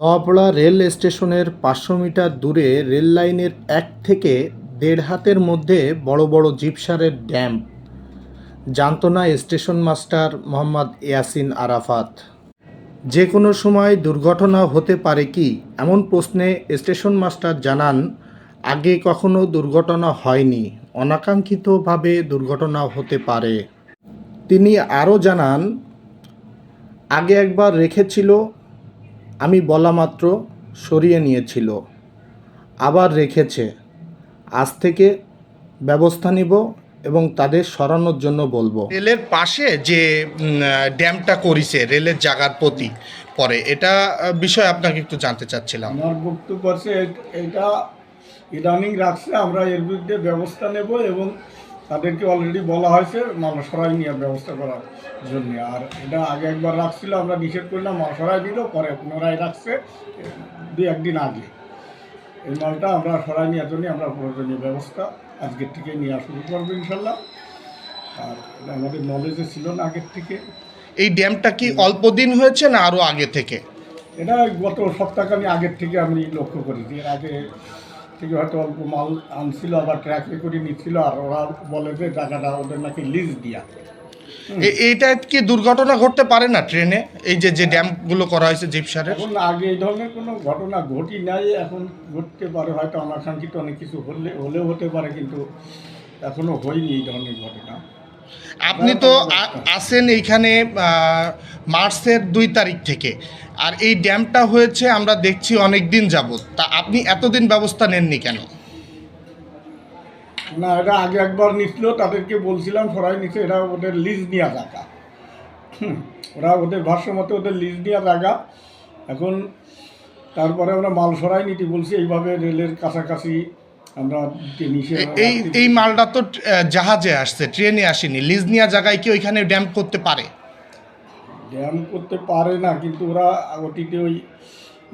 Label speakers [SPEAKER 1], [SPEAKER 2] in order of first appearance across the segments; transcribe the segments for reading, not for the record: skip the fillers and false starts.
[SPEAKER 1] Noapara rail স্টেশনের ৫০০ metre দূরে রেললাইনের ১ থেকে ১.৫ হাতের মধ্যে বড় বড় জিপসারের ড্যাম্প। জানত না স্টেশন মাস্টার মোহাম্মদ ইয়াসিন আরাফাত। যে কোনো সময় দুর্ঘটনা হতে পারে কি, এমন প্রশ্নে স্টেশন মাস্টার জানান, আগে কখনো দুর্ঘটনা হয়নি, অনাকাঙ্ক্ষিতভাবে দুর্ঘটনা হতে পারে। তিনি আরও জানান, আগে একবার রেখেছিল, আমি বলা মাত্র সরিয়ে নিয়েছিল, আবার রেখেছে, আজ থেকে ব্যবস্থা নিব এবং তাদের সরানোর জন্য বলবো। রেলের পাশে যে ড্যামটা করেছে রেলের জায়গার প্রতি পরে, এটা বিষয়ে আপনাকে একটু জানতে চাচ্ছিলাম।
[SPEAKER 2] আমার বক্তব্য আছে এটা ইদানিং রাখছে, আমরা এর বিরুদ্ধে ব্যবস্থা নেব এবং তাদেরকে অলরেডি বলা হয়েছে মাল সরাই নেওয়ার ব্যবস্থা করার জন্য। আর এটা আগে একবার রাখছিল, আমরা নিষেধ করলাম, মাল সরাই দিল, পরে পুনরায় রাখছে ২-১ দিন আগে। এই মালটা আমরা সরাই নেওয়ার জন্য আমরা প্রয়োজনীয় ব্যবস্থা আজকের থেকে নেওয়া শুরু করবো ইনশাল্লাহ। আর এটা আমাদের নলেজে ছিল না আগের থেকে।
[SPEAKER 1] এই ড্যামটা কি অল্প দিন হয়েছে না আরও আগে থেকে?
[SPEAKER 2] এটা গত সপ্তাহখানি আগের থেকে আমি লক্ষ্য করেছি। এর আগে থেকে হয়তো অল্প মাল আনছিল, আবার ট্র্যাকে করে নিচ্ছিল, আর ওরা বলে যে জায়গাটা ওদের নাকি লিজ দিয়া।
[SPEAKER 1] এইটা কি দুর্ঘটনা ঘটতে পারে না ট্রেনে, এই যে যে ড্যামগুলো করা হয়েছে জিপসারের?
[SPEAKER 2] এখন আগে এই ধরনের কোনো ঘটনা ঘটি নাই, এখন ঘটতে পারে, হয়তো অনাকাঙ্ক্ষিত অনেক কিছু হলেও হতে পারে, কিন্তু এখনও হয়নি এই ধরনের ঘটনা।
[SPEAKER 1] আপনি তো আসেন এইখানে মার্চের ২ তারিখ থেকে, আর এই ড্যামটা হয়েছে আমরা দেখছি অনেক দিন যাবত, তা আপনি এতদিন ব্যবস্থা নেননি কেন?
[SPEAKER 2] না, এটা আগে একবার নিচ্ছিল, তাদেরকে বলছিলাম সরাই নিচ্ছে, এটা ওদের লিজ নেওয়া জায়গা। ওরা ওদের ভাষ্য মতে ওদের লিজ নেওয়া জায়গা। এখন তারপরে আমরা মাল সরাই নিতে বলছি, এইভাবে রেলের কাছাকাছি আমরা
[SPEAKER 1] এই মালটা তো জাহাজে আসছে, ট্রেনে আসেনি, লিজ নেওয়া জায়গায় কি ওইখানে ড্যাম করতে পারে?
[SPEAKER 2] ড্যাম করতে পারে না, কিন্তু ওরা অতীতে ওই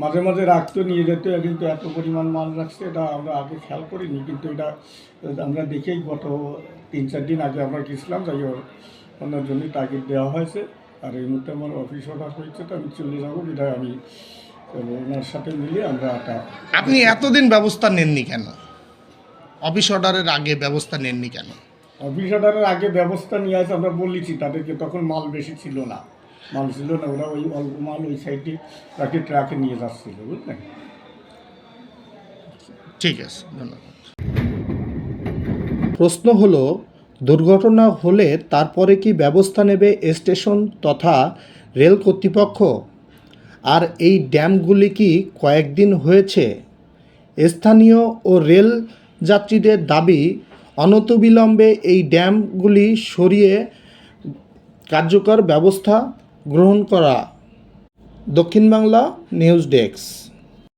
[SPEAKER 2] মাঝে মাঝে রাখতো, নিয়ে যেত, কিন্তু এত পরিমাণ মাল রাখছে এটা আমরা আগে খেয়াল করিনি। কিন্তু এটা আমরা দেখেই গত ৩-৪ দিন আগে আমরা গেছিলাম, যাই হোক ওনার জন্যই তাগিদ দেওয়া হয়েছে। আর এই মুহূর্তে আমার অফিস অর্ডার হয়েছে, তো আমি চলে যাবো, বিধায় আমি ওনার সাথে মিলে আমরা একটা।
[SPEAKER 1] আপনি এতদিন ব্যবস্থা নেননি কেন? অফিস অর্ডারের আগে ব্যবস্থা নেননি কেন?
[SPEAKER 2] অফিস অর্ডারের আগে ব্যবস্থা নিয়ে আসে, আমরা বলেছি তাদেরকে, তখন মাল বেশি ছিল না, ওরা ওই অল্প মাল ওই সাইডে তাকে ট্রাকে নিয়ে যাচ্ছিল, বুঝলেন।
[SPEAKER 1] ঠিক আছে, ধন্যবাদ। প্রশ্ন হলো, দুর্ঘটনা হলে তারপরে কি ব্যবস্থা নেবে স্টেশন তথা রেল কর্তৃপক্ষ? আর এই ড্যামগুলি কি কয়েকদিন হয়েছে? স্থানীয় ও রেল যাত্রীদের দাবি, অনতিবিলম্বে এই ড্যামগুলি সরিয়ে কার্যকর ব্যবস্থা গ্রহণ করা। দক্ষিণ বাংলা নিউজ ডেস্ক।